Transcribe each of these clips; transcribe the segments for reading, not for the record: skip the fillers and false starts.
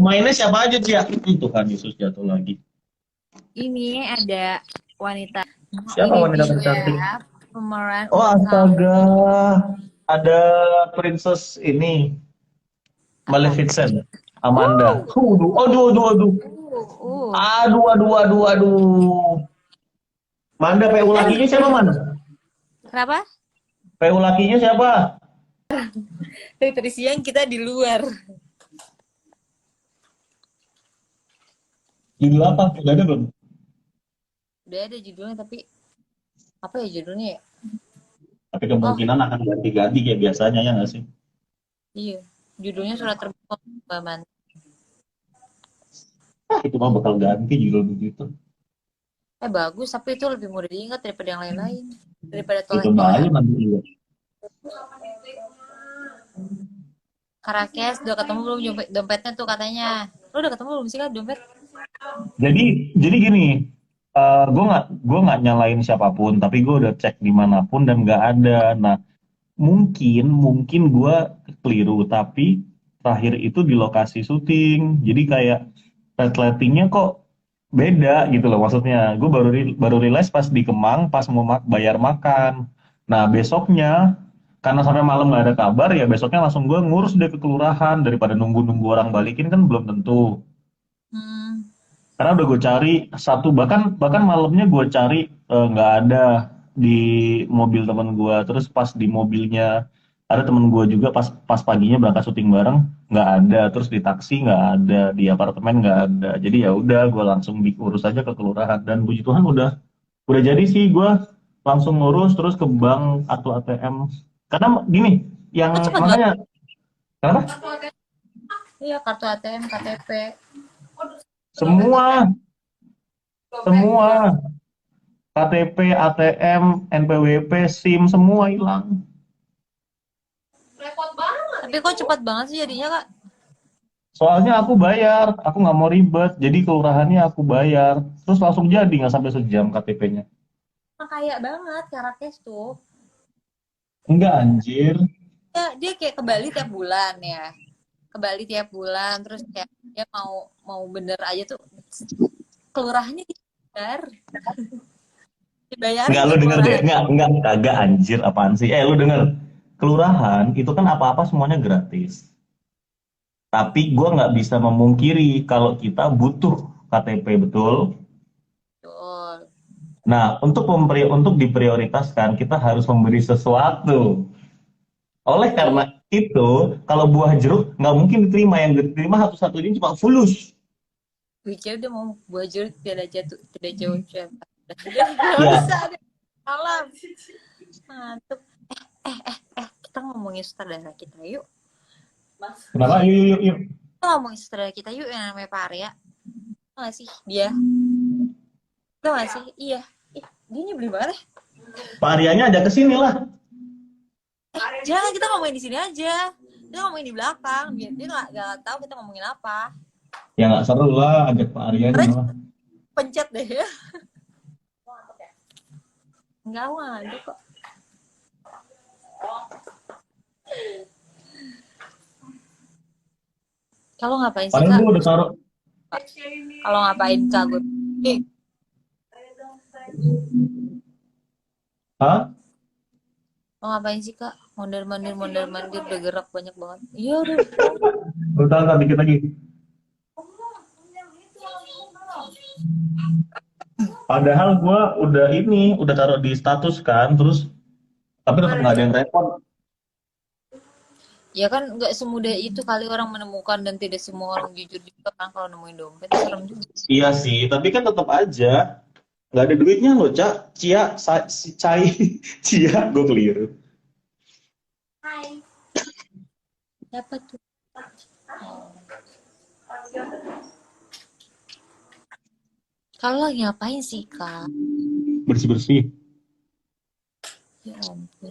Pemainnya siapa aja, Cia? Tuhan Yesus jatuh lagi. Ini ada wanita. Siapa Ini wanita tercantik? dia pemeran Oh, utama. astaga. Ada Princess ini, Apa? Maleficent, Amanda. Uh, Aduh, aduh, aduh, aduh. uh. Aduh, aduh, aduh, aduh. Manda PU lakinya siapa, Man? Kenapa? PU lakinya siapa? Tadi siang kita di luar. Judul apa? Udah ada belum? Udah ada judulnya tapi apa ya judulnya ya? Tapi Oh kemungkinan akan ganti-ganti kayak biasanya, ya nggak sih? iya, judulnya surat terbuka Baman. Itu mah bakal ganti judul begitu. Bagus tapi itu lebih mudah diingat daripada yang lain-lain. Daripada Itu aja toleh-toleh. nanti juga. Karakes udah ketemu belum dompetnya tuh katanya. Lu udah ketemu belum sih kan dompet? Jadi gini, gue nggak nyalain siapapun, tapi gue udah cek dimanapun dan nggak ada. Nah, mungkin gue keliru, tapi terakhir itu di lokasi syuting. Jadi kayak resletingnya kok beda gitu loh. Maksudnya gue baru realize pas di Kemang, pas mau bayar makan. Nah, besoknya karena sampai malam nggak ada kabar, ya besoknya langsung gue ngurus deh ke kelurahan daripada nunggu-nunggu orang balikin kan belum tentu. Hmm. Karena udah gue cari satu, bahkan bahkan malamnya gue cari nggak ada di mobil teman gue. Terus pas di mobilnya ada temen gue juga, pas pas paginya berangkat syuting bareng nggak ada. Terus di taksi nggak ada, di apartemen nggak ada. Jadi ya udah gue langsung diurus aja ke kelurahan, dan puji Tuhan udah jadi sih. Gue langsung ngurus terus ke bank atau ATM. Karena gini, yang Oh cepet banget. makanya kenapa? Iya kartu ATM, KTP. Semua, semua KTP, ATM, NPWP, SIM semua hilang. Tapi kok cepat banget sih jadinya kak? Soalnya aku bayar, aku nggak mau ribet, jadi kelurahannya aku bayar, terus langsung jadi nggak sampai sejam KTP-nya. Nah, kaya banget Karakes tuh. Enggak anjir, Ya, dia kayak ke Bali tiap bulan ya. Ke Bali tiap bulan terus kayak dia mau mau bener aja tuh kelurahannya dibayar. nggak Dibayarin lu tuh denger deh, kelurahan. nggak kagak anjir apaan sih? Lu denger, kelurahan itu kan apa-apa semuanya gratis. Tapi gua nggak bisa memungkiri kalau kita butuh KTP, betul. Betul. Nah, untuk diprioritaskan kita harus memberi sesuatu. Oleh karena itu, kalau buah jeruk nggak mungkin diterima, yang diterima satu-satunya cuma fulus. Pikir dia mau belajar tidak jatuh tidak jauh siapa. Gak Ya, usah deh. Malam. Mantap. Kita ngomongin sutradara kita yuk. kenapa? Yuk, yuk, yuk, yuk. Kita ngomongin sutradara kita yuk yang namanya Pak Arya. Tau gak sih dia? Tau gak sih? Iya. Dia nyebelin banget ya. Pak Aryanya ada kesini lah. Jangan kita ngomongin di sini aja. Kita ngomongin di belakang. Biar dia nggak tahu kita ngomongin apa. Ya nggak seru lah, ajak Pak Aryanya Karena lah. pencet deh ya. Enggak, aku nggak ngantuk kok. Kalau ngapain sih Padahal kak? gue udah taruh. Kalau ngapain kak gue? Eh, Hah? mau ngapain sih kak? Mondar mandir udah gerak banyak banget. Iya udah. Udah dikit lagi. Padahal gue udah taruh di status kan, terus tapi tetap nggak ada yang respon. Ya kan nggak semudah itu kali orang menemukan dan tidak semua orang jujur juga kan kalau nemuin dompet serem juga. Iya sih, tapi kan tetap aja nggak ada duitnya loh, Cak. Cai, Cia, gue keliru. Siapa tuh? Kalau lagi ngapain sih kak? Bersih-bersih. Ya ampun.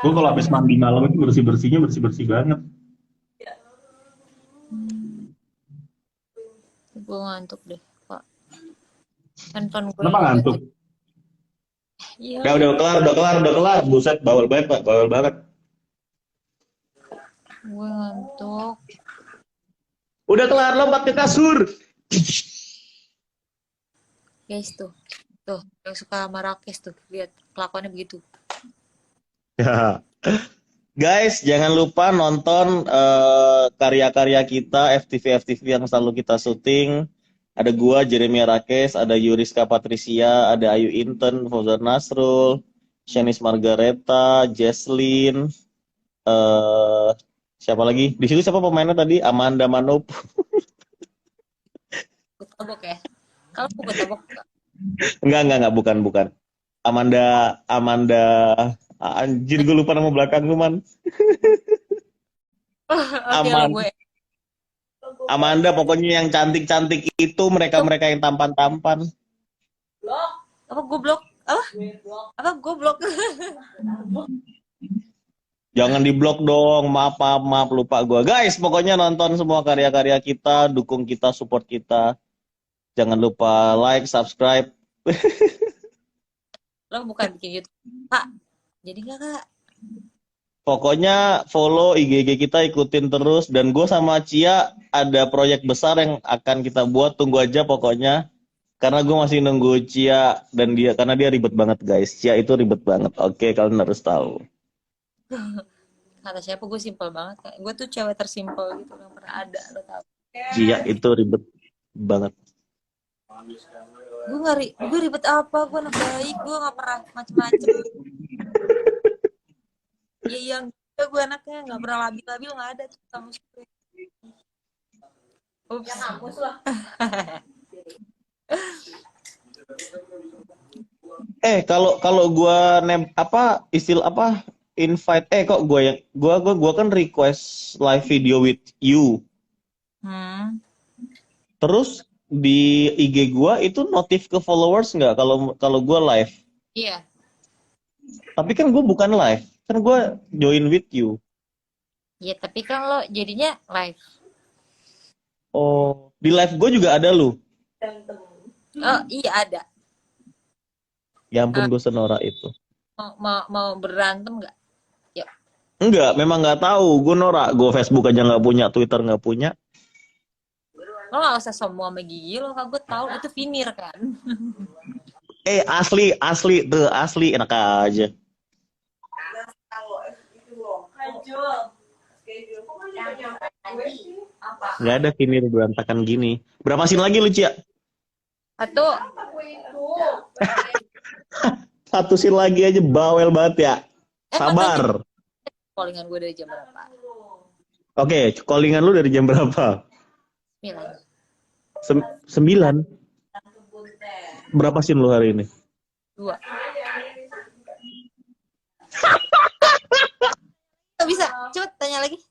Gue kalau habis mandi malam itu bersih-bersih banget. Hmm, gue ngantuk deh kak. Handphone gue Kenapa low ngantuk? battery. Iya, Udah kelar. Buset, bawel banget, Pak. Bawel banget. gue ngantuk. Udah kelar, lompat ke kasur. Guys tuh yang suka sama Rakes tuh, lihat kelakuannya begitu. Ya. Guys, jangan lupa nonton karya-karya kita, FTV-FTV yang selalu kita syuting. Ada gua, Jeremy Rakes, ada Yuriska Patricia, ada Ayu Inten, Fauzan Nasrul, Shanice Margareta, Jesslyn, eh siapa lagi? Di situ siapa pemainnya tadi? Amanda Manop. Gue tabok ya. Kalau gue tabok enggak? Enggak, bukan. Amanda, Amanda, anjir gue lupa nama belakang lu, man. Oke lo Aman, gue. Amanda pokoknya yang cantik-cantik itu Blok. mereka-mereka yang tampan-tampan. Apa gue blok? Apa gue blok? Jangan diblok dong, maaf, lupa gue. Guys, pokoknya nonton semua karya-karya kita, dukung kita, support kita. Jangan lupa like, subscribe. Lo bukan bikin YouTube. Kak, jadi nggak kak? Pokoknya follow IG kita, ikutin terus. Dan gue sama Cia ada proyek besar yang akan kita buat, tunggu aja pokoknya. Karena gue masih nunggu Cia dan dia, karena dia ribet banget guys. Cia itu ribet banget, oke kalian harus tahu. Kata siapa gue simpel banget kak. Gue tuh cewek tersimpel gitu yang pernah ada, lo tau. Cia itu ribet banget. Gue ribet apa? Gue anak baik, gue nggak pernah macem-macem. Ya yang gue anaknya nggak pernah labil-labil, nggak ada tuh kamu. Ups. Ya kampus lah. Kalau kalau gua istilah apa invite kok gua kan request live video with you. Hmm. Terus di IG gua itu notif ke followers nggak kalau kalau gua live. Iya. Tapi kan gua bukan live. Kan gua join with you. Ya tapi kan lo jadinya live. Oh, di live gua juga ada lu. Oh iya ada. Ya ampun Eh, gue senorak itu. mau berantem nggak? Yuk. Enggak, memang nggak tahu. Gue norak. Gue Facebook aja nggak punya, Twitter nggak punya. Lo nggak usah sombong sama gigi lo, kan gue tahu itu Vinir kan. Asli enak aja. Nggak ada Vinir berantakan gini. Berapa scene lagi lu, Cia? Satu. Satu scene lagi aja bawel banget ya. Makanya Sabar. callingan gue dari jam berapa? Oke, callingan lu dari jam berapa? 9. 9. Berapa scene lu hari ini? 2. Gak bisa. Cepet tanya lagi.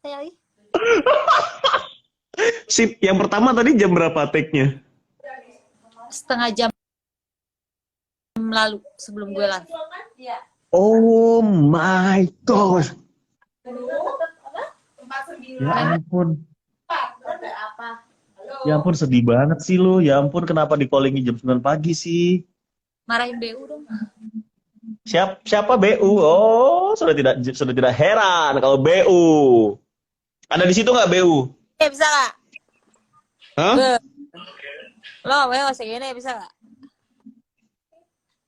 Sip, yang pertama tadi jam berapa take-nya? Setengah jam lalu sebelum gue live. Oh my god. Ya ampun. Ya ampun sedih banget sih lu. Ya ampun kenapa di callingin jam 9 pagi sih? Marahin BU dong. Siapa BU? Oh, sudah tidak heran kalau BU. Ada di situ nggak BU? Bisa gak? Hah? Lo ngomongnya masih gini bisa gak?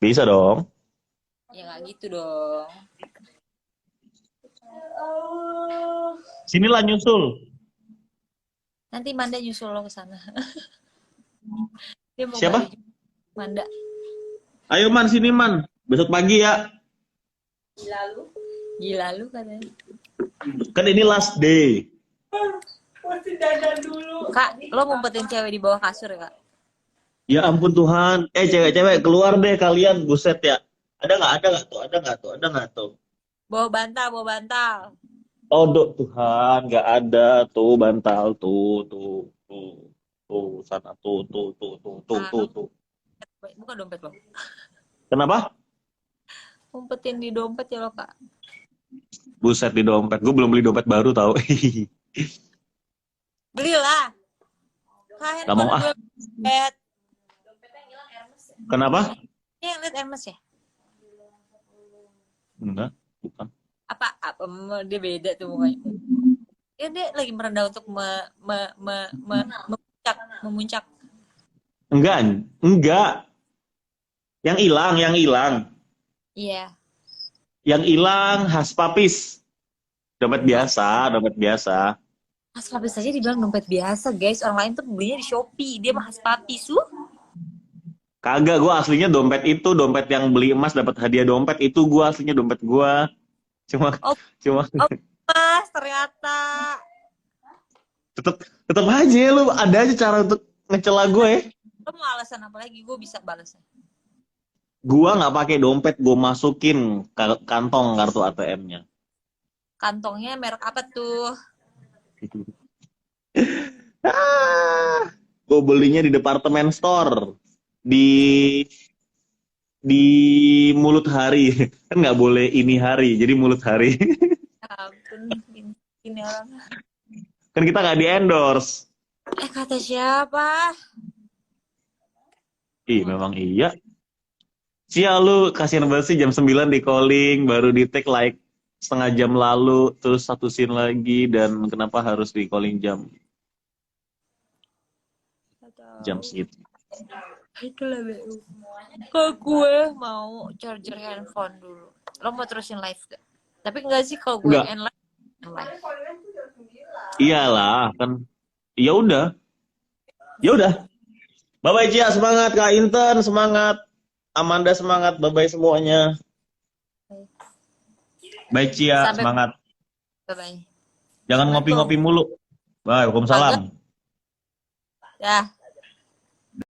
Bisa dong. Ya gak gitu dong. Sinilah nyusul. Nanti Manda nyusul lo ke sana. Dia mau Siapa? Manda. Ayo Man, sini Man. Besok pagi ya. Gila lu katanya. Kan ini last day. Kak, lo ngumpetin cewek di bawah kasur ya, Kak? Ya ampun Tuhan. Cewek-cewek keluar deh kalian. Buset ya. Ada nggak tuh? Bawa bantal. Oh, Tuhan, nggak ada tuh bantal tuh sana tuh. Bukan dompet lo. Kenapa? Ngumpetin di dompet ya lo, Kak. Buset di dompet. Gue belum beli dompet baru tau. Belilah. Kak, Gak mau ah. Dompet. Kenapa? Yang liat Hermes ya? Enggak, bukan. Apa dia beda tuh mukanya. Ya dia lagi merendah untuk memuncak, memuncak. Enggak, enggak. Yang hilang, yang hilang. Iya. Yang hilang khas papis. Dompet biasa, dompet biasa. Mas Papi saja dibilang dompet biasa, guys. Orang lain tuh belinya di Shopee. Dia mah Papi, su. Kagak, gue aslinya dompet itu, dompet yang beli emas dapat hadiah dompet itu gue aslinya dompet gue. Cuma Oh, cuma oh, Mas, ternyata. tetep tetep aja lu ada aja cara untuk ngecela gue ya. Lo mau alasan apa lagi? Gue bisa balasnya. Gua nggak pakai dompet, gue masukin kantong kartu ATM-nya. Kantongnya merek apa tuh? Ah, gue belinya di departemen store di di mulut hari. Kan nggak boleh ini hari, jadi mulut hari. Ya ampun, ini orang. Kan kita nggak di endorse. Kata siapa? Ih, memang iya. Cia lu kasihan banget sih jam 9 di calling, baru di take like setengah jam lalu, terus satu scene lagi, dan kenapa harus di calling Gak jam tahu. segitu. Itulah BU. Kok gue mau charger handphone dulu. Lo mau terusin live gak? Tapi enggak sih kalau gue Enggak, end live. End live. iyalah kan. Ya udah, ya udah. Bye bye Cia, semangat Kak Inten, semangat. Amanda semangat, bye bye semuanya. Bye Cia, Sampai semangat. bye-bye. Jangan Assalamualkum. ngopi-ngopi mulu. Bye, Kagak. Waalaikumsalam. Ya.